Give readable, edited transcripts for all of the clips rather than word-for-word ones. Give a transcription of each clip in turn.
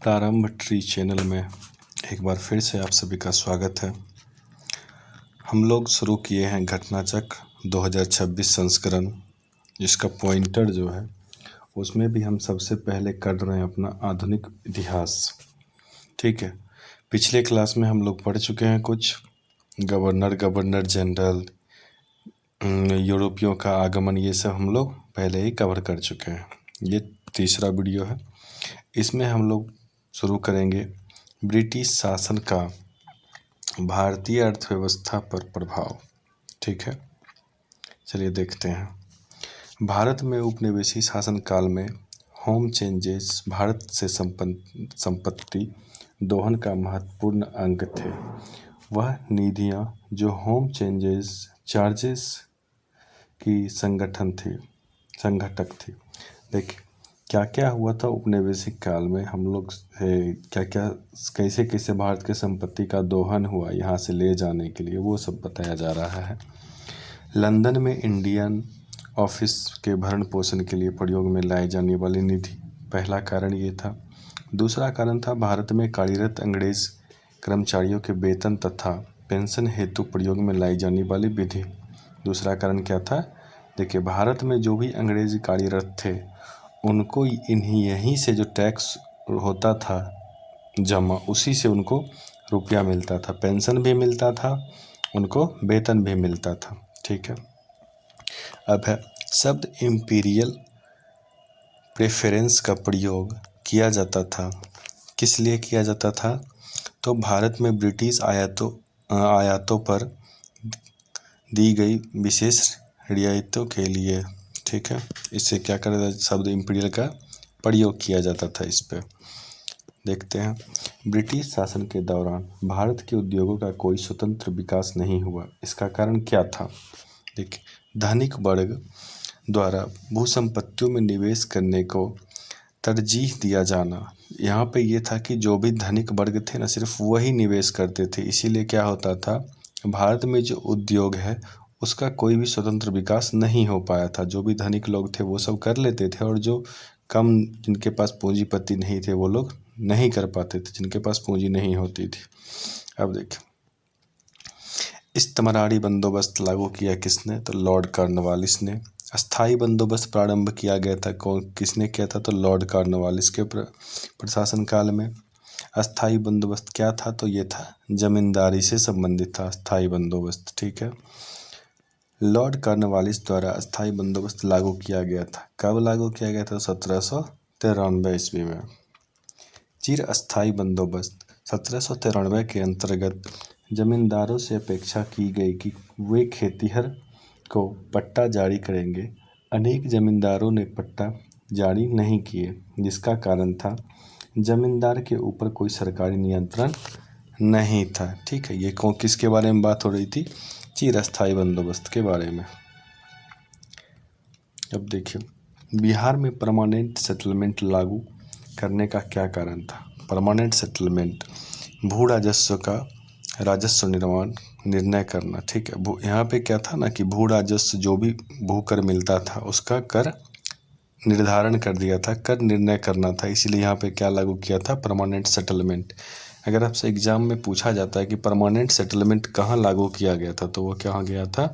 प्रारंभ tree channel में एक बार फिर से आप सभी का स्वागत है। हम लोग शुरू किए हैं घटनाचक्र 2026 संस्करण, जिसका पॉइंटर जो है उसमें भी हम सबसे पहले कर रहे हैं अपना आधुनिक इतिहास। ठीक है, पिछले क्लास में हम लोग पढ़ चुके हैं कुछ गवर्नर जनरल, यूरोपियों का आगमन, ये सब हम लोग पहले ही कवर कर चुके हैं। ये तीसरा वीडियो है। इसमें हम लोग शुरू करेंगे ब्रिटिश शासन का भारतीय अर्थव्यवस्था पर प्रभाव। ठीक है, चलिए देखते हैं। भारत में उपनिवेशी शासन काल में होम चेंजेस भारत से संपत्ति दोहन का महत्वपूर्ण अंग थे। वह निधियां जो होम चेंजेस चार्जेस की संगठक थी। देखिए क्या क्या हुआ था उपनिवेशिक काल में, हम लोग क्या क्या कैसे कैसे भारत के संपत्ति का दोहन हुआ यहाँ से ले जाने के लिए, वो सब बताया जा रहा है। लंदन में इंडियन ऑफिस के भरण पोषण के लिए प्रयोग में लाई जाने वाली निधि, पहला कारण ये था। दूसरा कारण था भारत में कार्यरत अंग्रेज कर्मचारियों के वेतन तथा पेंशन हेतु प्रयोग में लाई जाने वाली विधि। दूसरा कारण क्या था? देखिए, भारत में जो भी अंग्रेज कार्यरत थे उनको यहीं से जो टैक्स होता था जमा, उसी से उनको रुपया मिलता था, पेंशन भी मिलता था, उनको वेतन भी मिलता था। ठीक है, अब है शब्द इम्पीरियल प्रेफरेंस का प्रयोग किया जाता था। किस लिए किया जाता था? तो भारत में ब्रिटिश आयातों पर दी गई विशेष रियायतों के लिए। ठीक है, इससे क्या कर शब्द इम्पीरियल का प्रयोग किया जाता था। इस पे देखते हैं। ब्रिटिश शासन के दौरान भारत के उद्योगों का कोई स्वतंत्र विकास नहीं हुआ। इसका कारण क्या था? देखिए, धनिक वर्ग द्वारा भूसंपत्तियों में निवेश करने को तरजीह दिया जाना। यहाँ पे ये था कि जो भी धनिक वर्ग थे ना, सिर्फ वही निवेश करते थे। इसीलिए क्या होता था, भारत में जो उद्योग है उसका कोई भी स्वतंत्र विकास नहीं हो पाया था। जो भी धनिक लोग थे वो सब कर लेते थे, और जो कम जिनके पास पूंजीपति नहीं थे वो लोग नहीं कर पाते थे, जिनके पास पूंजी नहीं होती थी। अब देखिए, इस्तमरारी बंदोबस्त लागू किया किसने? तो लॉर्ड कॉर्नवालिस ने। अस्थाई बंदोबस्त प्रारंभ किया गया था किसने किया था? तो लॉर्ड कॉर्नवालिस के प्रशासन काल में। अस्थाई बंदोबस्त क्या था? तो ये था जमींदारी से संबंधित था अस्थाई बंदोबस्त। ठीक है, लॉर्ड कॉर्नवालिस द्वारा अस्थाई बंदोबस्त लागू किया गया था। कब लागू किया गया था? 1793 ईस्वी में। चिर अस्थाई बंदोबस्त 1793 के अंतर्गत जमींदारों से अपेक्षा की गई कि वे खेतिहर को पट्टा जारी करेंगे। अनेक जमींदारों ने पट्टा जारी नहीं किए, जिसका कारण था जमींदार के ऊपर कोई सरकारी नियंत्रण नहीं था। ठीक है, ये किसके बारे में बात हो रही थी? चिरस्थायी बंदोबस्त के बारे में। अब देखिए, बिहार में परमानेंट सेटलमेंट लागू करने का क्या कारण था? परमानेंट सेटलमेंट भू राजस्व का राजस्व निर्णय करना। ठीक है, यहाँ पे क्या था ना कि भू राजस्व जो भी भूकर मिलता था उसका कर निर्धारण कर दिया था, कर निर्णय करना था। इसीलिए यहाँ पे क्या लागू किया था? Permanent settlement. अगर आपसे एग्जाम में पूछा जाता है कि परमानेंट सेटलमेंट कहाँ लागू किया गया था, तो वो कहाँ गया था?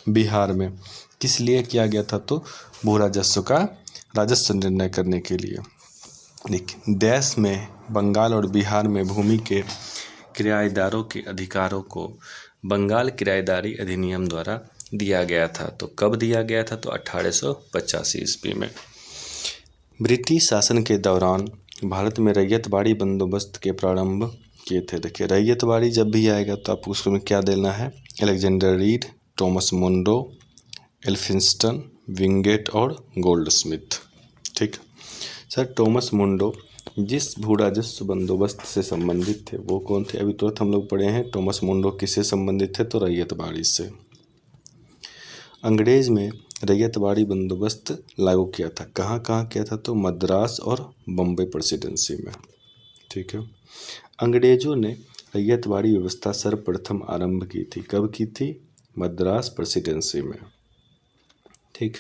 बिहार में। किस लिए किया गया था? तो भू राजस्व का राजस्व निर्णय करने के लिए। देखिए, देश में बंगाल और बिहार में भूमि के किराएदारों के अधिकारों को बंगाल किराएदारी अधिनियम द्वारा दिया गया था। तो कब दिया गया था? तो 1885 ईस्वी में। ब्रिटिश शासन के दौरान भारत में रैयतवाड़ी बंदोबस्त के प्रारंभ किए थे। देखिए, रैयतवाड़ी जब भी आएगा तो आपको उसमें क्या देना है? Alexander Read, Thomas Munro, Elphinstone, Wingate और गोल्डस्मिथ। ठीक सर, थॉमस मुंडो जिस भू राजस्व बंदोबस्त से संबंधित थे वो कौन थे? अभी तुरंत हम लोग पढ़े हैं। थॉमस मुंडो किससे संबंधित थे? तो रैयतवाड़ी से। अंग्रेज में रैयतवाड़ी बंदोबस्त लागू किया था। कहाँ कहाँ किया था? तो मद्रास और बम्बई प्रेसिडेंसी में। ठीक है, अंग्रेजों ने रैयतवाड़ी व्यवस्था सर्वप्रथम आरंभ की थी। कब की थी? मद्रास प्रेसिडेंसी में। ठीक,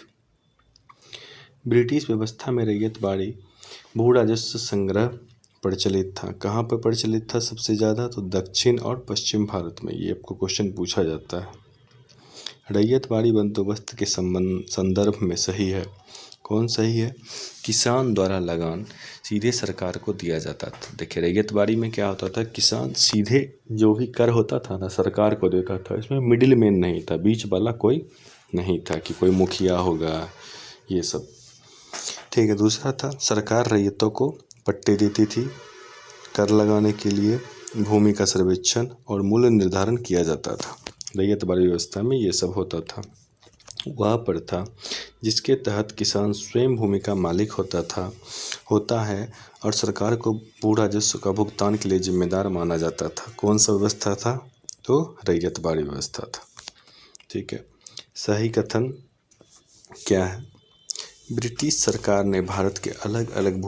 ब्रिटिश व्यवस्था में रैयतवाड़ी भू राजस्व संग्रह प्रचलित था। कहाँ पर प्रचलित था सबसे ज़्यादा? तो दक्षिण और पश्चिम भारत में। ये आपको क्वेश्चन पूछा जाता है। रैयतवाड़ी बंदोबस्त के संदर्भ में सही है। कौन सही है? किसान द्वारा लगान सीधे सरकार को दिया जाता था। देखिए रैयतवाड़ी में क्या होता था, किसान सीधे जो भी कर होता था ना सरकार को देता था। इसमें मिडिल मैन नहीं था, बीच वाला कोई नहीं था कि कोई मुखिया होगा ये सब। ठीक है। दूसरा था सरकार रैयतों को पट्टे देती थी। कर लगाने के लिए भूमि का सर्वेक्षण और मूल्य निर्धारण किया जाता था। रैयतवाड़ी व्यवस्था में ये सब होता था। वह प्रथा जिसके तहत किसान स्वयं भूमि का मालिक होता है और सरकार को भू राजस्व का भुगतान के लिए जिम्मेदार माना जाता था। कौन सा व्यवस्था था? तो रैयतवाड़ी व्यवस्था था। ठीक है। सही कथन क्या है? ब्रिटिश सरकार ने भारत के अलग अलग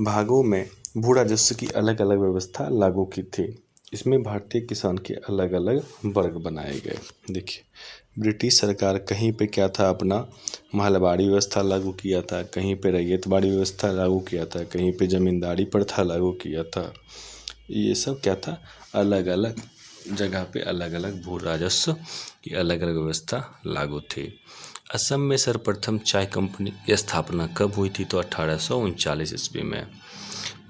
भागों में भू राजस्व की अलग अलग व्यवस्था लागू की थी। इसमें भारतीय किसान के अलग अलग वर्ग बनाए गए। देखिए ब्रिटिश सरकार कहीं पे क्या था, अपना महलबाड़ी व्यवस्था लागू किया था, कहीं पे रैयतवाड़ी व्यवस्था लागू किया था, कहीं पे जमींदारी प्रथा लागू किया था। ये सब क्या था, अलग अलग जगह पे अलग अलग भू राजस्व की अलग अलग व्यवस्था लागू थी। असम में सर्वप्रथम चाय कंपनी की स्थापना कब हुई थी? तो 1839 ईस्वी में।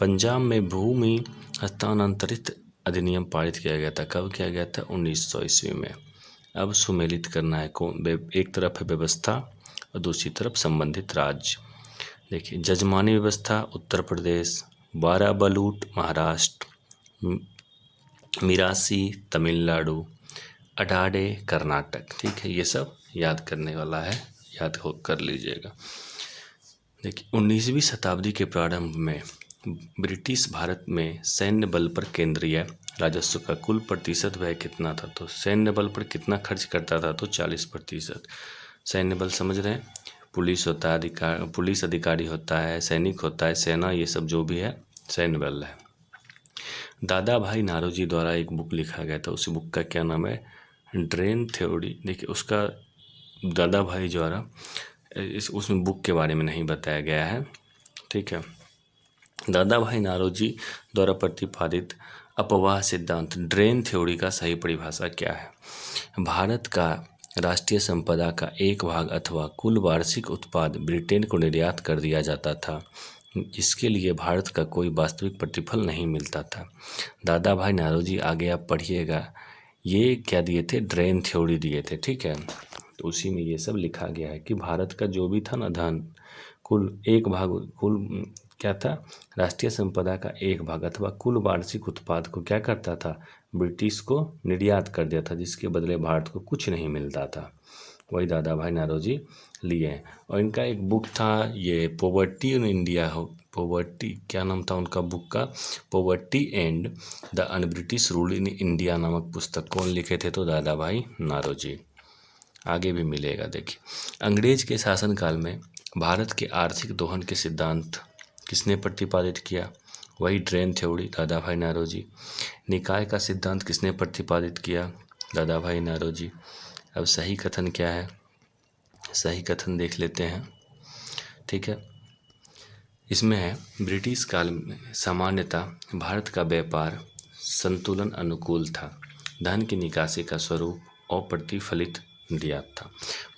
पंजाब में भूमि हस्तांतरित अधिनियम पारित किया गया था। कब किया गया था? 1900 ईस्वी में। अब सुमेलित करना है कौन? एक तरफ है व्यवस्था और दूसरी तरफ संबंधित राज्य। देखिए जजमानी व्यवस्था उत्तर प्रदेश, बारह बलूट महाराष्ट्र, मिरासी तमिलनाडु, अडाडे कर्नाटक। ठीक है, ये सब याद करने वाला है, याद कर लीजिएगा। देखिए 19वीं शताब्दी के प्रारंभ में ब्रिटिश भारत में सैन्य बल पर केंद्रीय राजस्व का कुल प्रतिशत व्यय कितना था? तो सैन्य बल पर कितना खर्च करता था? तो 40%। सैन्य बल समझ रहे हैं, पुलिस होता है, पुलिस अधिकारी होता है, सैनिक होता है, सेना, ये सब जो भी है सैन्य बल है। दादा भाई नारोजी द्वारा एक बुक लिखा गया था, उस बुक का क्या नाम है? Drain theory. देखिए उसका दादा भाई द्वारा उसमें बुक के बारे में नहीं बताया गया है। ठीक है। दादा भाई नारोजी द्वारा प्रतिपादित अपवाह सिद्धांत ड्रेन थ्योरी का सही परिभाषा क्या है? भारत का राष्ट्रीय संपदा का एक भाग अथवा कुल वार्षिक उत्पाद ब्रिटेन को निर्यात कर दिया जाता था, जिसके लिए भारत का कोई वास्तविक प्रतिफल नहीं मिलता था। दादा भाई नारोजी, आगे आप पढ़िएगा, ये क्या दिए थे? ड्रेन थ्योरी दिए थे। ठीक है, तो उसी में ये सब लिखा गया है कि भारत का जो भी था ना धन, कुल एक भाग, कुल क्या था? राष्ट्रीय संपदा का एक भाग अथवा कुल वार्षिक उत्पाद को क्या करता था? ब्रिटिश को निर्यात कर दिया था, जिसके बदले भारत को कुछ नहीं मिलता था। वही दादा भाई नारोजी लिए हैं। और इनका एक बुक था ये पॉवर्टी इन इंडिया, पॉवर्टी, क्या नाम था उनका बुक का? Poverty and the un British rule in India नामक पुस्तक कौन लिखे थे? तो दादा भाई नारोजी। आगे भी मिलेगा। देखिए अंग्रेज के शासनकाल में भारत के आर्थिक दोहन के सिद्धांत किसने प्रतिपादित किया? वही ड्रेन थ्योरी, दादा भाई नारोजी। निकाय का सिद्धांत किसने प्रतिपादित किया? दादा भाई नारोजी। अब सही कथन क्या है? सही कथन देख लेते हैं। ठीक है, इसमें है ब्रिटिश काल में सामान्यतः भारत का व्यापार संतुलन अनुकूल था। धन की निकासी का स्वरूप अप्रतिफलित निर्यात था।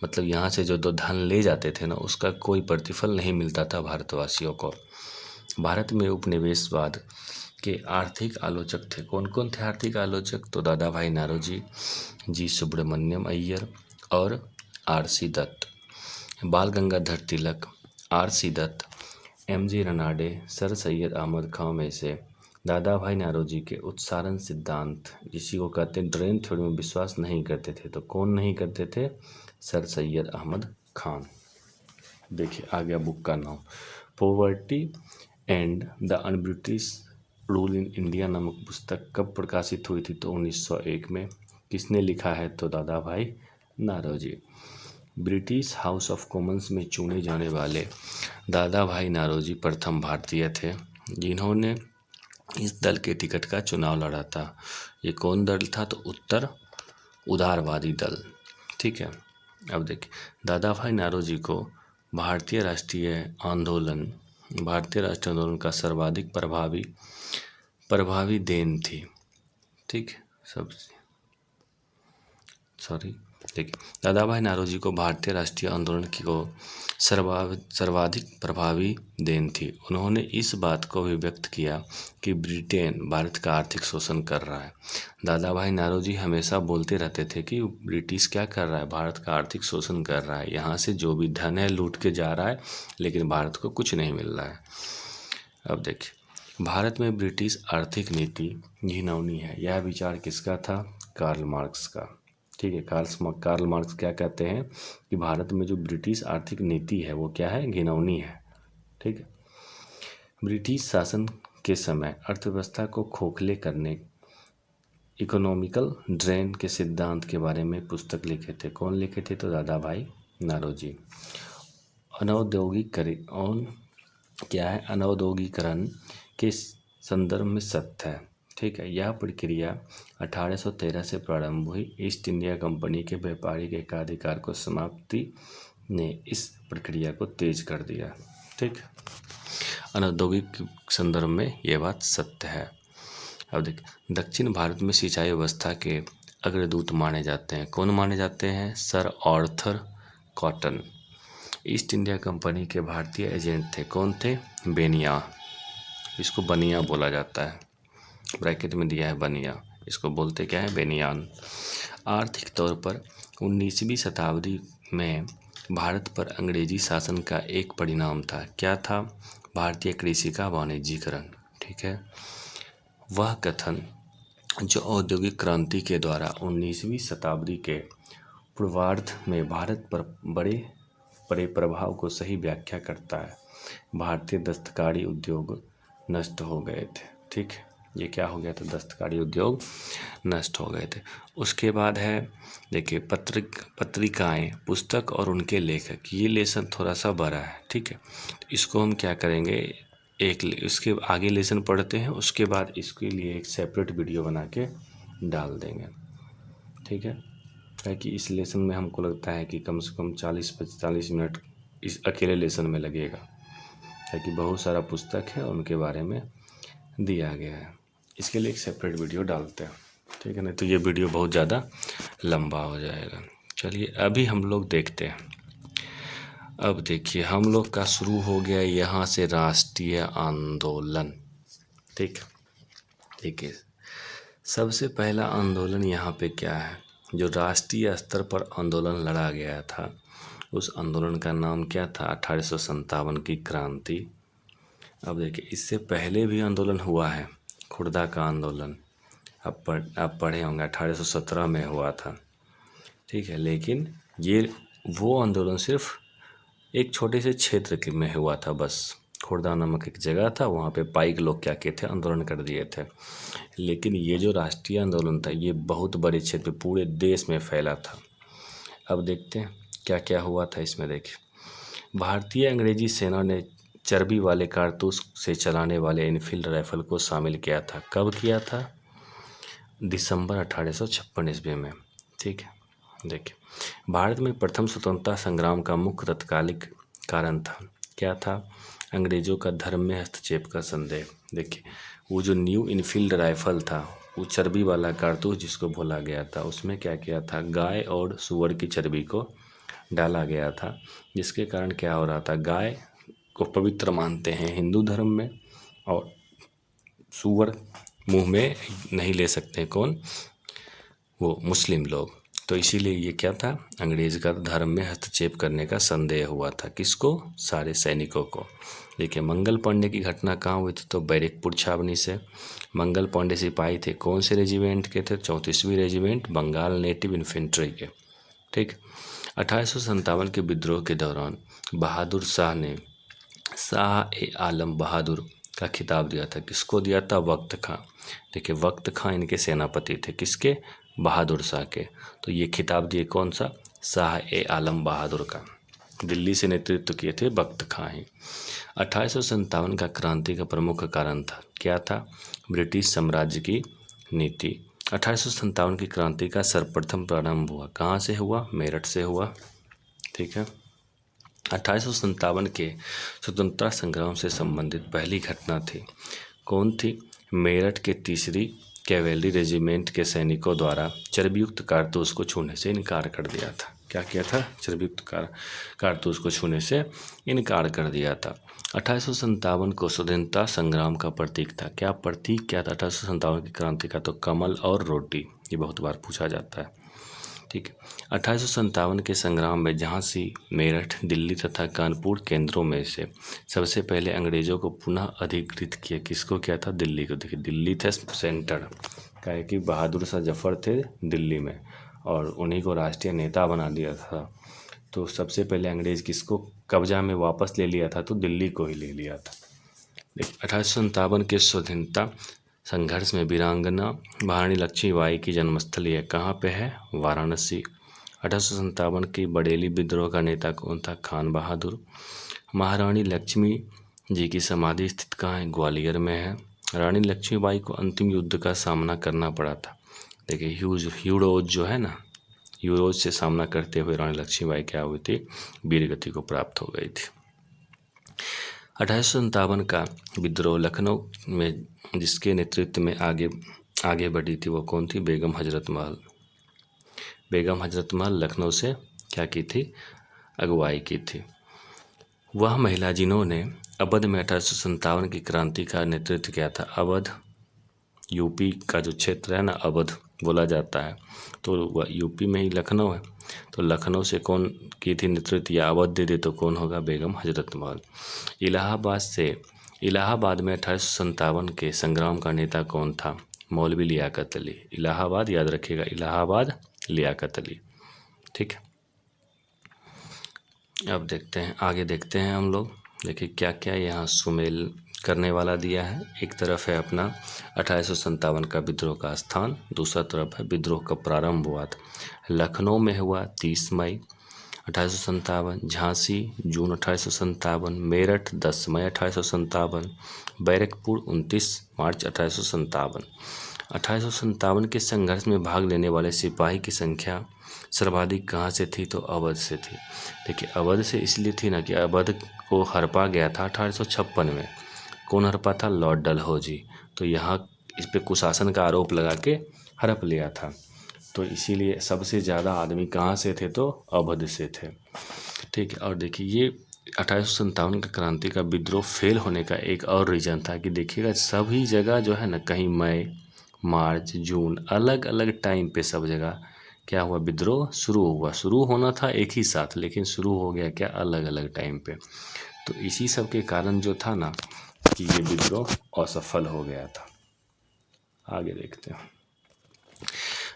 मतलब यहाँ से जो दो धन ले जाते थे ना, उसका कोई प्रतिफल नहीं मिलता था भारतवासियों को। भारत में उपनिवेशवाद के आर्थिक आलोचक थे। कौन कौन थे आर्थिक आलोचक? तो दादा भाई नारोजी, जी सुब्रमण्यम अय्यर और R C. Dutt. Bal Gangadhar Tilak, R C. Dutt, M G. Ranade, Sir Syed Ahmad Khan में से दादा भाई नारोजी के उत्सारण सिद्धांत, जिसी को कहते हैं ड्रेन थ्योरी, में विश्वास नहीं करते थे। तो कौन नहीं करते थे? सर सैयद अहमद खान। देखिए आ गया बुक का नाम, poverty and the un British rule in India नामक पुस्तक कब प्रकाशित हुई थी? तो 1901 में। किसने लिखा है? तो Dadabhai Naoroji. British House of Commons में चुने जाने वाले दादा भाई नारोजी प्रथम भारतीय थे जिन्होंने इस दल के टिकट का चुनाव लड़ा था। ये कौन दल था? तो उत्तर उदारवादी दल। ठीक है, अब देखिए दादा भाई नारोजी को भारतीय राष्ट्रीय आंदोलन भारतीय राष्ट्रीय आंदोलन का सर्वाधिक प्रभावी देन थी। ठीक, सब सॉरी देखिए, दादा भाई नारोजी को भारतीय राष्ट्रीय आंदोलन की को सर्वाधिक प्रभावी देन थी। उन्होंने इस बात को भी व्यक्त किया कि ब्रिटेन भारत का आर्थिक शोषण कर रहा है। दादा भाई नारोजी हमेशा बोलते रहते थे कि ब्रिटिश क्या कर रहा है, भारत का आर्थिक शोषण कर रहा है, यहाँ से जो भी धन है लूट के जा रहा है, लेकिन भारत को कुछ नहीं मिल रहा है। अब देखिए, भारत में ब्रिटिश आर्थिक नीति घिनौनी है। यह विचार किसका था? कार्ल मार्क्स का। ठीक है, कार्ल मार्क्स क्या कहते हैं कि भारत में जो ब्रिटिश आर्थिक नीति है वो क्या है? घिनौनी है। ठीक है, ब्रिटिश शासन के समय अर्थव्यवस्था को खोखले करने, इकोनॉमिकल ड्रेन के सिद्धांत के बारे में पुस्तक लिखे थे। कौन लिखे थे? तो दादा भाई नारोजी। अनौद्योगिकरण के संदर्भ में सत्य है। ठीक है, यह प्रक्रिया 1813 से प्रारंभ हुई। ईस्ट इंडिया कंपनी के व्यापारिक एकाधिकार को समाप्ति ने इस प्रक्रिया को तेज कर दिया। ठीक, अनौद्योगिक संदर्भ में यह बात सत्य है। अब देखिए, दक्षिण भारत में सिंचाई व्यवस्था के अग्रदूत माने जाते हैं। कौन माने जाते हैं? Sir Arthur cotton. East India company के भारतीय एजेंट थे। कौन थे? बेनिया। इसको बनिया बोला जाता है, ब्रैकेट में दिया है बनिया, इसको बोलते क्या है? बेनियान। आर्थिक तौर पर 19वीं शताब्दी में भारत पर अंग्रेजी शासन का एक परिणाम था। क्या था? भारतीय कृषि का वाणिज्यीकरण। ठीक है, वह कथन जो औद्योगिक क्रांति के द्वारा 19वीं शताब्दी के पूर्वार्ध में भारत पर बड़े प्रभाव को सही व्याख्या करता है। भारतीय दस्तकारी उद्योग नष्ट हो गए थे। ठीक, ये क्या हो गया था? दस्तकारी उद्योग नष्ट हो गए थे। उसके बाद है देखिए, पत्रिकाएं, पुस्तक और उनके लेखक। ये लेसन थोड़ा सा बड़ा है। ठीक है, इसको हम क्या करेंगे, इसके आगे लेसन पढ़ते हैं, उसके बाद इसके लिए एक सेपरेट वीडियो बना के डाल देंगे। ठीक है, ताकि इस लेसन में हमको लगता है कि कम से कम 40-45 मिनट इस अकेले लेसन में लगेगा, ताकि बहुत सारा पुस्तक है उनके बारे में दिया गया है। इसके लिए एक सेपरेट वीडियो डालते हैं। ठीक है, नहीं तो ये वीडियो बहुत ज़्यादा लंबा हो जाएगा। चलिए अभी हम लोग देखते हैं। अब देखिए, हम लोग का शुरू हो गया यहाँ से राष्ट्रीय आंदोलन। ठीक, देखिए सबसे पहला आंदोलन यहाँ पे क्या है, जो राष्ट्रीय स्तर पर आंदोलन लड़ा गया था, उस आंदोलन का नाम क्या था? 1857 की क्रांति। अब देखिए, इससे पहले भी आंदोलन हुआ है, खुर्दा का आंदोलन। आप पढ़े होंगे, 1817 में हुआ था। ठीक है, लेकिन ये वो आंदोलन सिर्फ एक छोटे से क्षेत्र में हुआ था बस। खुर्दा नामक एक जगह था, वहाँ पे पाइक लोग क्या किए थे? आंदोलन कर दिए थे। लेकिन ये जो राष्ट्रीय आंदोलन था, ये बहुत बड़े क्षेत्र पे, पूरे देश में फैला था। अब देखते हैं क्या क्या हुआ था इसमें। देखिए, भारतीय अंग्रेजी सेना ने चर्बी वाले कारतूस से चलाने वाले इनफील्ड राइफल को शामिल किया था। कब किया था? दिसंबर 1856 ईस्वी में। ठीक है, देखिए, भारत में प्रथम स्वतंत्रता संग्राम का मुख्य तत्कालिक कारण था। क्या था? अंग्रेजों का धर्म में हस्तक्षेप का संदेह। देखिए, वो जो न्यू इनफील्ड राइफल था, वो चर्बी वाला कारतूस जिसको बोला गया था, उसमें क्या किया था? गाय और सूअर की चर्बी को डाला गया था, जिसके कारण क्या हो रहा था? गाय को पवित्र मानते हैं हिंदू धर्म में, और सूअर मुंह में नहीं ले सकते। कौन? वो मुस्लिम लोग। तो इसीलिए ये क्या था? अंग्रेज का धर्म में हस्तक्षेप करने का संदेह हुआ था। किसको? सारे सैनिकों को। देखिए, मंगल पांडे की घटना कहाँ हुई थी? तो बैरकपुर छावनी से। मंगल पांडे सिपाही थे, कौन से रेजिमेंट के थे? 34वीं रेजिमेंट, बंगाल नेटिव इन्फेंट्री के। ठीक, 1857 के विद्रोह के दौरान बहादुर शाह ने शाह-ए-आलम बहादुर का खिताब दिया था। किसको दिया था? वक्त खां। देखिए, वक्त खां इनके सेनापति थे। किसके? बहादुर शाह के। तो ये खिताब दिए कौन सा? शाह-ए-आलम बहादुर का। दिल्ली से नेतृत्व किए थे वक्त खां ही। 1857 का क्रांति का प्रमुख कारण था, क्या था? ब्रिटिश साम्राज्य की नीति। 1857 की क्रांति का सर्वप्रथम प्रारंभ हुआ कहाँ से हुआ? मेरठ से हुआ। ठीक है, 1857 के स्वतंत्रता संग्राम से संबंधित पहली घटना थी। कौन थी? मेरठ के 3री कैवेलरी रेजिमेंट के सैनिकों द्वारा चर्बीयुक्त कारतूस को छूने से इनकार कर दिया था। क्या किया था? चर्बीयुक्त कारतूस को छूने से इनकार कर दिया था। 1857 को स्वतंत्रता संग्राम का प्रतीक था। क्या प्रतीक क्या था 1857 की क्रांति का? तो कमल और रोटी। ये बहुत बार पूछा जाता है। ठीक है। 1857 के संग्राम में झांसी, मेरठ, दिल्ली तथा कानपुर केंद्रों में से सबसे पहले अंग्रेजों को पुनः अधिकृत किया। किसको किया था? दिल्ली को। देखिए, दिल्ली था सेंटर, क्या है कि बहादुर शाह जफर थे दिल्ली में और उन्हीं को राष्ट्रीय नेता बना दिया था। तो सबसे पहले अंग्रेज किसको कब्जा में वापस ले लिया था? तो दिल्ली को ही ले लिया था। देखिए, 1857 के स्वतंत्रता संघर्ष में वीरांगना महारानी लक्ष्मीबाई की जन्मस्थल यह कहाँ पे है? वाराणसी। 1857 की बरेली विद्रोह का नेता कौन था? खान बहादुर। महारानी लक्ष्मी जी की समाधि स्थित कहाँ है? ग्वालियर में है। रानी लक्ष्मीबाई को अंतिम युद्ध का सामना करना पड़ा था। देखिए, ह्यूरोज जो है ना, ह्यूरोज से सामना करते हुए रानी लक्ष्मीबाई क्या हुई थी? वीरगति को प्राप्त हो गई थी। 1857 का विद्रोह लखनऊ में जिसके नेतृत्व में आगे बढ़ी थी वो कौन थी? बेगम हजरत महल। बेगम हजरत महल लखनऊ से क्या की थी? अगुवाई की थी। वह महिला जिन्होंने अवध में 1857 की क्रांति का नेतृत्व किया था। अवध यूपी का जो क्षेत्र है ना, अवध बोला जाता है, तो वह यूपी में ही लखनऊ है। तो लखनऊ से कौन की थी नेतृत्व या अवध दे दे तो कौन होगा? बेगम हजरत महल। इलाहाबाद में 1857 के संग्राम का नेता कौन था? मौलवी लियाकत अली। इलाहाबाद याद रखिएगा, इलाहाबाद लियाकत अली। ठीक है, अब देखते हैं, आगे देखते हैं हम लोग। देखिए क्या क्या यहाँ सुमेल करने वाला दिया है। एक तरफ है अपना 1857 का विद्रोह का स्थान, दूसरा तरफ है विद्रोह का प्रारंभ हुआ था। लखनऊ में हुआ 30 मई 1857, झांसी जून 1857, मेरठ 10 मई 1857, बैरकपुर 29 मार्च 1857। 1857 के संघर्ष में भाग लेने वाले सिपाही की संख्या सर्वाधिक कहाँ से थी? तो अवध से थी। देखिए, अवध से इसलिए थी ना कि अवध को हड़पा गया था 1856 में। कौन हड़पा था? लॉर्ड डलहौजी। तो यहाँ इस पे कुशासन का आरोप लगा के हड़प लिया था, तो इसीलिए सबसे ज़्यादा आदमी कहाँ से थे? तो अवध से थे। ठीक है, और देखिए ये 1857 का क्रांति का विद्रोह फेल होने का एक और रीज़न था कि देखिएगा सभी जगह जो है ना, कहीं मई, मार्च, जून, अलग अलग टाइम पे सब जगह क्या हुआ? विद्रोह शुरू होना था एक ही साथ, लेकिन शुरू हो गया क्या? अलग अलग टाइम पे। तो इसी सब के कारण जो था ना कि ये विद्रोह असफल हो गया था। आगे देखते हैं।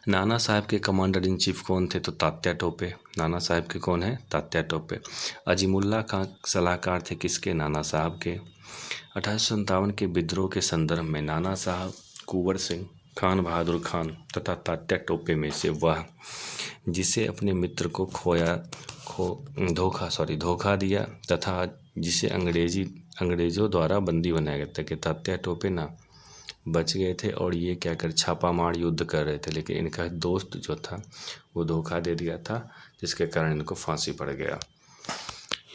नाना साहब के कमांडर इन चीफ कौन थे? तो तात्या टोपे। नाना साहब के कौन है? तात्या टोपे। अजीमुल्ला खां सलाहकार थे किसके? नाना साहब के। 1857 के विद्रोह के संदर्भ में नाना साहब, कुंवर सिंह, खान बहादुर खान तथा तात्या टोपे में से वह जिसे अपने मित्र को धोखा दिया तथा जिसे अंग्रेजों द्वारा बंदी बनाया गया था कि तात्या टोपे ना बच गए थे और ये क्या कर छापामार युद्ध कर रहे थे, लेकिन इनका दोस्त जो था वो धोखा दे दिया था, जिसके कारण इनको फांसी पड़ गया,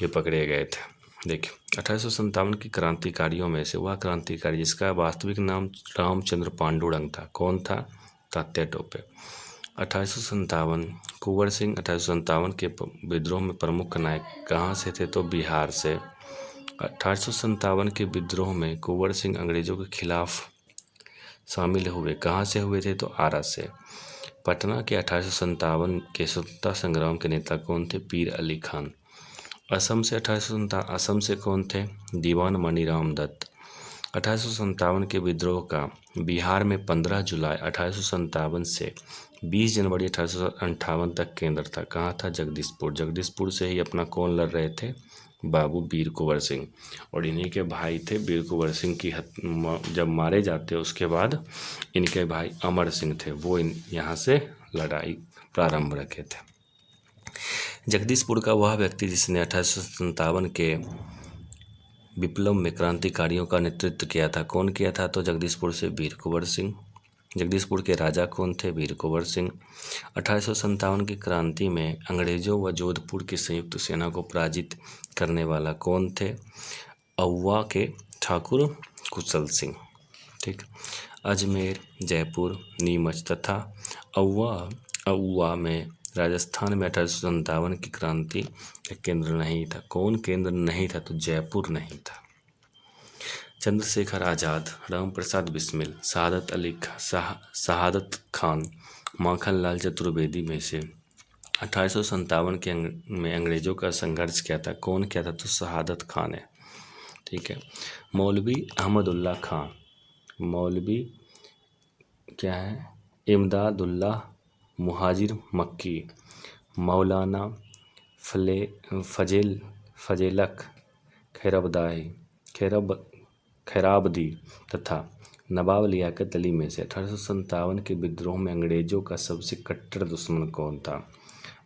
ये पकड़े गए थे। देखिए 1857 की क्रांतिकारियों में से वह क्रांतिकारी जिसका वास्तविक नाम रामचंद्र पांडुरंग था, कौन था? तात्या टोपे। 1857 कुंवर सिंह 1857 के विद्रोह में प्रमुख नायक कहाँ से थे? तो बिहार से। 1857 के विद्रोह में कुंवर सिंह अंग्रेजों के खिलाफ शामिल हुए, कहाँ से हुए थे? तो आरा से। पटना के 1857 के स्वतंत्रता संग्राम के नेता कौन थे? पीर अली खान। असम से कौन थे? दीवान मणिराम दत्त। 1857 के विद्रोह का बिहार में 15 जुलाई 1857 से 20 जनवरी 1858 तक केंद्र था। कहाँ था? जगदीशपुर से ही अपना कौन लड़ रहे थे? बाबू वीर कुंवर सिंह, और इन्हीं के भाई थे वीर कुंवर सिंह की जब मारे जाते उसके बाद इनके भाई अमर सिंह थे, वो यहाँ से लड़ाई प्रारंभ रखे थे। जगदीशपुर का वह व्यक्ति जिसने 1857 के विप्लव में क्रांतिकारियों का नेतृत्व किया था, कौन किया था? तो जगदीशपुर से वीर कुंवर सिंह। जगदीशपुर के राजा कौन थे? वीर कुंवर सिंह। 1857 की क्रांति में अंग्रेजों व जोधपुर की संयुक्त सेना को पराजित करने वाला कौन थे? औवा के ठाकुर कुशल सिंह। ठीक। अजमेर, जयपुर, नीमच तथा औवा में राजस्थान में 1857 की क्रांति का केंद्र नहीं था। कौन केंद्र नहीं था? तो जयपुर नहीं था। चंद्रशेखर आज़ाद, रामप्रसाद बिस्मिल, शहादत खान, माखनलाल चतुर्वेदी में से 1857 में अंग्रेजों का संघर्ष किया था। कौन किया था? तो शहादत खान है। ठीक है। मौलवी अहमदुल्ला खान, मौलवी क्या है? इमदादुल्लाह मुहाजिर मक्की, मौलाना फजेलक खैराबदी तथा नवाब लियाकत अली में से 1857 के विद्रोह में अंग्रेजों का सबसे कट्टर दुश्मन कौन था?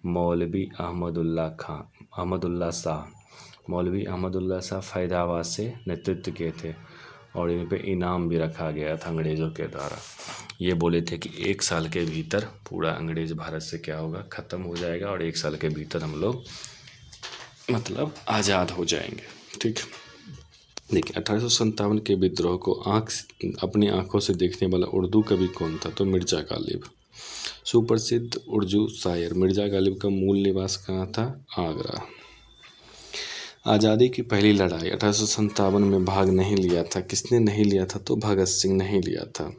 मौलवी अहमदुल्ला शाह। मौलवी अहमदुल्ला शाह फैजाबाद से नेतृत्व किए थे और इन पे इनाम भी रखा गया था अंग्रेज़ों के द्वारा। ये बोले थे कि 1 साल के भीतर पूरा अंग्रेज भारत से क्या होगा? ख़त्म हो जाएगा और 1 साल के भीतर हम लोग मतलब आज़ाद हो जाएंगे। ठीक। देखिए 1857 के विद्रोह को अपनी आंखों से देखने वाला उर्दू कवि कौन था? तो मिर्ज़ा गालिब। सुप्रसिद्ध उर्दू शायर मिर्ज़ा गालिब का मूल निवास कहाँ था? आगरा। आज़ादी की पहली लड़ाई 1857 में भाग नहीं लिया था। किसने नहीं लिया था? तो भगत सिंह नहीं लिया था।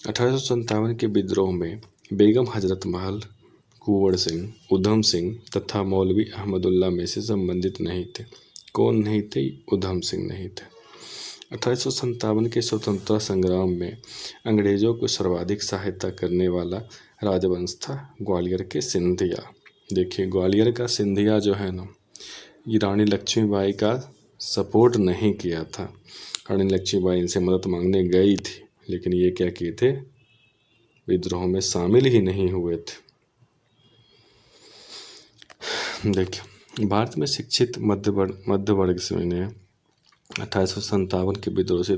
1857 के विद्रोह में बेगम हजरत महल, कुंवर सिंह, उधम सिंह तथा मौलवी अहमदुल्ला में से संबंधित नहीं थे। कौन नहीं थे? उधम सिंह नहीं थे। 1857 के स्वतंत्रता संग्राम में अंग्रेजों को सर्वाधिक सहायता करने वाला राजवंश था ग्वालियर के सिंधिया। देखिए ग्वालियर का सिंधिया जो है ना, ये रानी लक्ष्मीबाई का सपोर्ट नहीं किया था। रानी लक्ष्मीबाई इनसे मदद मांगने गई थी, लेकिन ये क्या किए थे? विद्रोह में शामिल ही नहीं हुए थे। देखिए भारत में शिक्षित मध्य वर्ग से ने 1857 के विद्रोह से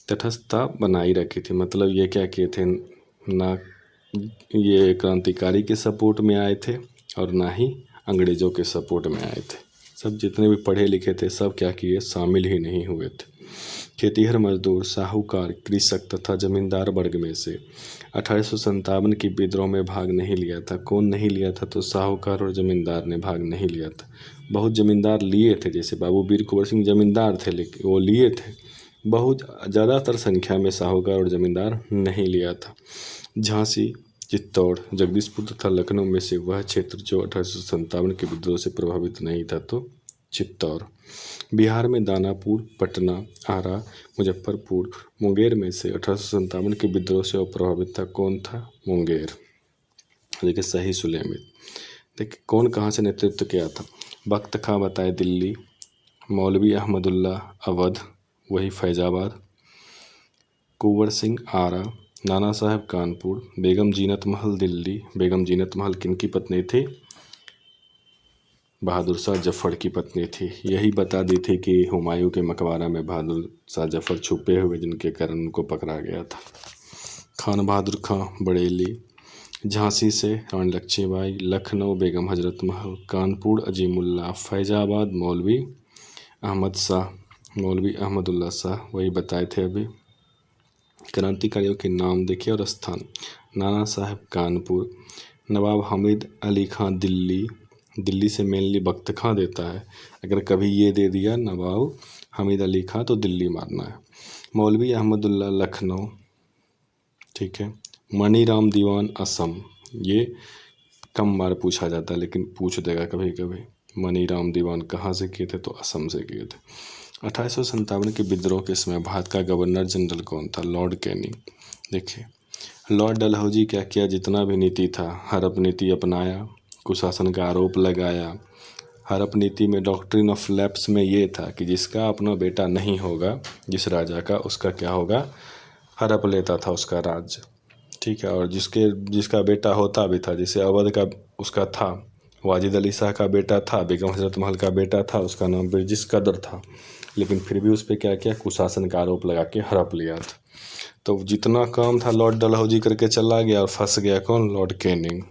तटस्थता बनाई रखी थी। मतलब ये क्या किए थे? ना ये क्रांतिकारी के सपोर्ट में आए थे और ना ही अंग्रेज़ों के सपोर्ट में आए थे। सब जितने भी पढ़े लिखे थे सब क्या किए? शामिल ही नहीं हुए थे। खेतीहर मजदूर, साहूकार, कृषक तथा जमींदार वर्ग में से 1857 की विद्रोह में भाग नहीं लिया था। कौन नहीं लिया था? तो साहूकार और जमींदार ने भाग नहीं लिया था। बहुत जमींदार लिए थे, जैसे बाबू वीर कुंवर सिंह जमींदार थे, लेकिन वो लिए थे। बहुत ज़्यादातर संख्या में साहूकार और जमींदार नहीं लिया था। झांसी, चित्तौड़, जगदीशपुर तथा लखनऊ में से वह क्षेत्र जो 1857 के विद्रोह से प्रभावित नहीं था तो चित्तौड़। बिहार में दानापुर, पटना, आरा, मुजफ्फरपुर, मुंगेर में से 1857 के विद्रोह से प्रभावित था। कौन था? मुंगेर। देखिए सही सुलेमित। देखिए कौन कहाँ से नेतृत्व किया था? बख्त खां बताए दिल्ली, मौलवी अहमदुल्ला अवध वही फैजाबाद, कुंवर सिंह आरा, नाना साहब कानपुर, बेगम जीनत महल दिल्ली। बेगम जीनत महल किनकी पत्नी थी? बहादुर शाह जफ़र की पत्नी थी। यही बता दी थी कि हुमायूं के मकबरा में बहादुर शाह जफ़र छुपे हुए, जिनके कारण उनको पकड़ा गया था। खान बहादुर खां बरेली, झांसी से रानी लक्ष्मीबाई, लखनऊ बेगम हजरत महल, कानपुर अजीमुल्ला, फैजाबाद मौलवी अहमदुल्ला शाह, वही बताए थे अभी। क्रांतिकारियों के नाम देखिए और स्थान। नाना साहब कानपुर, नवाब हामिद अली खां दिल्ली से मेनली बख्त खां देता है। अगर कभी ये दे दिया नवाब हामिद अली खां तो दिल्ली मारना है। मौलवी अहमदुल्ला लखनऊ। ठीक है। मणिराम दीवान असम, ये कम बार पूछा जाता है लेकिन पूछ देगा कभी कभी। मणिराम दीवान कहाँ से किए थे? तो असम से किए थे। 1857 के विद्रोह के समय भारत का गवर्नर जनरल कौन था? Lord Canning. देखिए लॉर्ड डलहौजी क्या किया? जितना भी नीति था हड़प नीति अपनाया, कुशासन का आरोप लगाया। हड़प नीति में डॉक्ट्रिन ऑफ लैप्स में ये था कि जिसका अपना बेटा नहीं होगा जिस राजा का, उसका क्या होगा? हड़प लेता था उसका राज्य। ठीक है। और जिसका बेटा होता भी था, जैसे अवध का उसका था, वाजिद अली शाह का बेटा था, बेगम हजरत महल का बेटा था, उसका नाम बिरजिस कदर था, लेकिन फिर भी उस पर क्या किया? कुशासन का आरोप लगा के हड़प लिया था। तो जितना काम था लॉर्ड डलहौजी करके चला गया और फंस गया कौन? Lord Canning.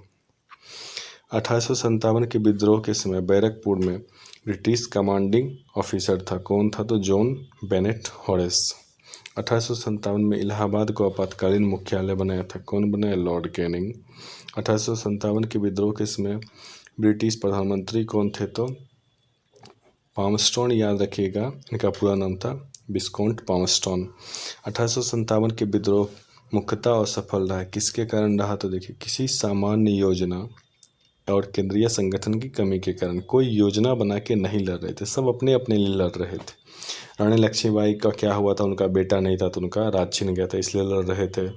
1857 के विद्रोह के समय बैरकपुर में ब्रिटिश कमांडिंग ऑफिसर था, कौन था? तो जॉन बेनेट हॉरेस। 1857 में इलाहाबाद को आपातकालीन मुख्यालय बनाया था, कौन बनाया? Lord Canning. 1857 के विद्रोह के समय ब्रिटिश प्रधानमंत्री कौन थे? तो पामस्टोन, याद रखिएगा, इनका पूरा नाम था विस्काउंट पामस्टोन। 1857 के विद्रोह मुख्यतः असफल रहा, किसके कारण रहा? तो देखिए, किसी सामान्य योजना और केंद्रीय संगठन की कमी के कारण। कोई योजना बना के नहीं लड़ रहे थे, सब अपने अपने लिए लड़ रहे थे। रानी लक्ष्मीबाई का क्या हुआ था? उनका बेटा नहीं था तो उनका राज छिन गया था, इसलिए लड़ रहे थे।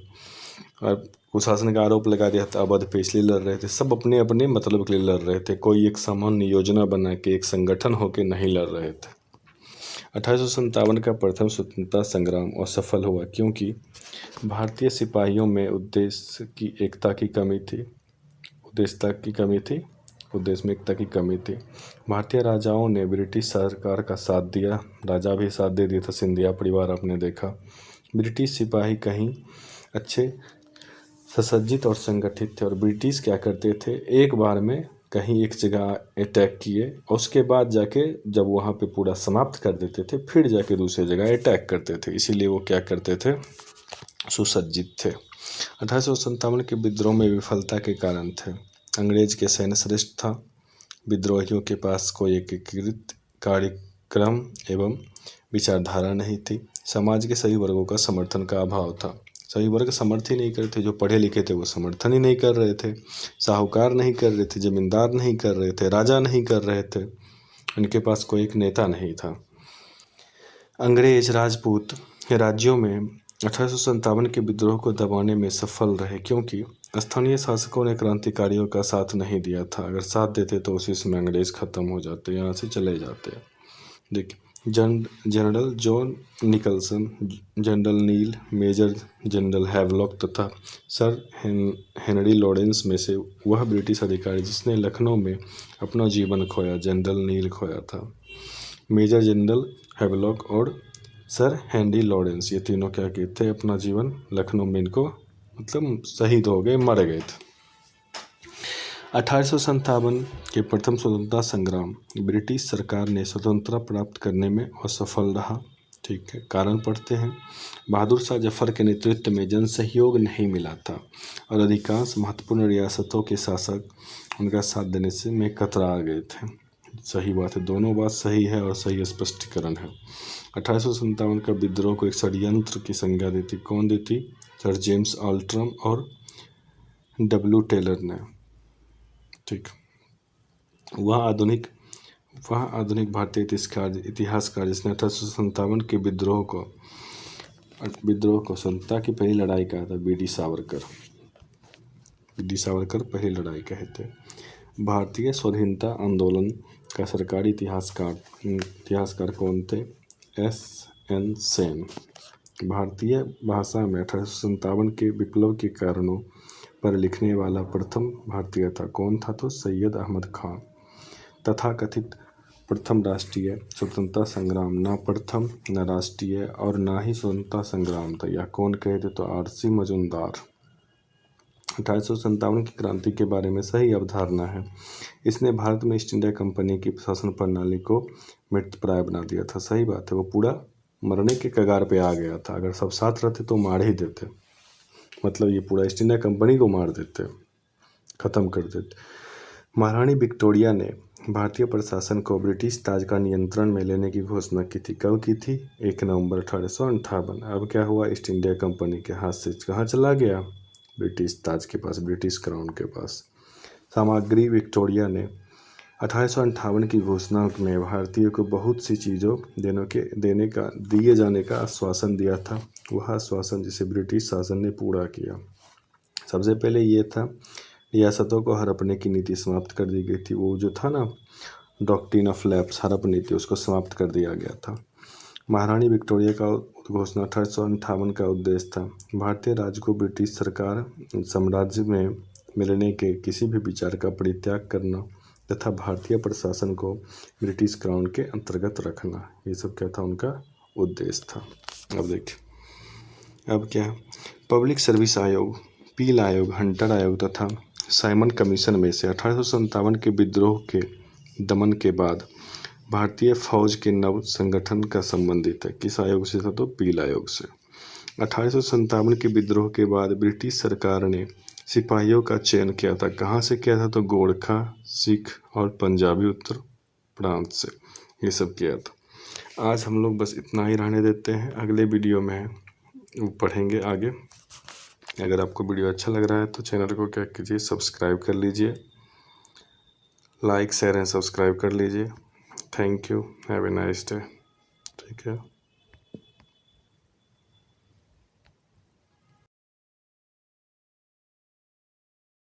और कुशासन का आरोप लगा दिया था अवध पे, इसलिए लड़ रहे थे। सब अपने अपने मतलब के लिए लड़ रहे थे, कोई एक सामान्य योजना बना के एक संगठन होके नहीं लड़ रहे थे। 1857 का प्रथम स्वतंत्रता संग्राम असफल हुआ, क्योंकि भारतीय सिपाहियों में उद्देश्य की एकता की कमी थी। उद्देश्य में एकता की कमी थी। भारतीय राजाओं ने ब्रिटिश सरकार का साथ दिया, राजा भी साथ दे दिया था, सिंधिया परिवार आपने देखा। ब्रिटिश सिपाही कहीं अच्छे सुसज्जित और संगठित थे, और ब्रिटिश क्या करते थे, एक बार में कहीं एक जगह अटैक किए और उसके बाद जाके जब वहाँ पे पूरा समाप्त कर देते थे, फिर जाके दूसरी जगह अटैक करते थे, इसीलिए वो क्या करते थे, सुसज्जित थे। 1857 के विद्रोह में विफलता के कारण थे, अंग्रेज के सैन्य श्रेष्ठ था, विद्रोहियों के पास कोई एकीकृत कार्यक्रम एवं विचारधारा नहीं थी, समाज के सभी वर्गों का समर्थन का अभाव था। सभी वर्ग समर्थन ही नहीं करते, जो पढ़े लिखे थे वो समर्थन ही नहीं कर रहे थे, साहूकार नहीं कर रहे थे, जमींदार नहीं कर रहे थे, राजा नहीं कर रहे थे, उनके पास कोई एक नेता नहीं था। अंग्रेज राजपूत राज्यों में 1857 के विद्रोह को दबाने में सफल रहे, क्योंकि स्थानीय शासकों ने क्रांतिकारियों का साथ नहीं दिया था। अगर साथ देते तो उसी समय अंग्रेज खत्म हो जाते, यहाँ से चले जाते। देखिए, जनरल जॉन निकलसन, जनरल नील, मेजर जनरल हैवलॉक तथा सर हेनरी लॉरेंस में से वह ब्रिटिश अधिकारी जिसने लखनऊ में अपना जीवन खोया, जनरल नील खोया था। मेजर जनरल हैवलॉक और सर हेनरी लॉरेंस, ये तीनों क्या किए थे, अपना जीवन लखनऊ में, इनको मतलब शहीद हो गए, मर गए थे। 1857 के प्रथम स्वतंत्रता संग्राम, ब्रिटिश सरकार ने स्वतंत्रता प्राप्त करने में असफल रहा। ठीक है, कारण पढ़ते हैं। बहादुर शाह जफर के नेतृत्व में जन सहयोग नहीं मिला था, और अधिकांश महत्वपूर्ण रियासतों के शासक उनका साथ देने से में कतरा गए थे। सही बात है, दोनों बात सही है और सही स्पष्टीकरण है। 1857 का विद्रोह को एक षड्यंत्र की संज्ञा दी थी, कौन दी थी? सर जेम्स आल्ट्रम और डब्ल्यू टेलर ने। ठीक, वह आधुनिक भारतीय इतिहासकार जिसने 1857 के विद्रोह को स्वतंत्रता की पहली लड़ाई कहा था, बी.डी. सावरकर पहली लड़ाई कहे थे। भारतीय स्वाधीनता आंदोलन का सरकारी इतिहासकार कौन थे? S.N. सेन। भारतीय भाषा में 1857 के विप्लव के कारणों पर लिखने वाला प्रथम भारतीय था, कौन था? तो सैयद अहमद खान। तथाकथित प्रथम राष्ट्रीय स्वतंत्रता संग्राम, ना प्रथम, न राष्ट्रीय और ना ही स्वतंत्रता संग्राम था, यह कौन कहे थे? तो R.C. मजूमदार। 1857 की क्रांति के बारे में सही अवधारणा है, इसने भारत में ईस्ट इंडिया कंपनी की शासन प्रणाली को मृतप्राय बना दिया था। सही बात है, वो पूरा मरने के कगार पे आ गया था, अगर सब साथ रहते तो मार ही देते, मतलब ये पूरा ईस्ट इंडिया कंपनी को मार देते, ख़त्म कर देते। महारानी विक्टोरिया ने भारतीय प्रशासन को ब्रिटिश ताज का नियंत्रण में लेने की घोषणा की थी, कब की थी? 1 नवंबर 1858। अब क्या हुआ, ईस्ट इंडिया कंपनी के हाथ से कहाँ चला गया? ब्रिटिश ताज के पास, ब्रिटिश क्राउन के पास। सामग्री विक्टोरिया ने 1858 की घोषणा में भारतीयों को बहुत सी चीज़ों दिए जाने का आश्वासन दिया था, वह आश्वासन जिसे ब्रिटिश शासन ने पूरा किया। सबसे पहले ये था, रियासतों को हड़पने की नीति समाप्त कर दी गई थी, वो जो था ना डॉक्ट्रिन ऑफ लैप्स, हड़प नीति, उसको समाप्त कर दिया गया था। महारानी विक्टोरिया का घोषणा 1858 का उद्देश्य था भारतीय राज्य को ब्रिटिश सरकार साम्राज्य में मिलने के किसी भी विचार का परित्याग करना तथा भारतीय प्रशासन को ब्रिटिश क्राउन के अंतर्गत रखना, ये सब क्या था, उनका उद्देश्य था। अब देखिए, अब क्या, पब्लिक सर्विस आयोग, पील आयोग, हंटर आयोग तथा साइमन कमीशन में से 1857 के विद्रोह के दमन के बाद भारतीय फौज के नव संगठन का संबंधित है, किस आयोग से था? तो पील आयोग से। 1857 के विद्रोह के बाद ब्रिटिश सरकार ने सिपाहियों का चयन किया था, कहाँ से किया था? तो गोरखा, सिख और पंजाबी उत्तर प्रांत से ये सब किया था। आज हम लोग बस इतना ही रहने देते हैं, अगले वीडियो में पढ़ेंगे आगे। अगर आपको वीडियो अच्छा लग रहा है तो चैनल को क्या कीजिए, सब्सक्राइब कर लीजिए, लाइक शेयर एंड सब्सक्राइब कर लीजिए। Thank you, have a nice day. ठीक है।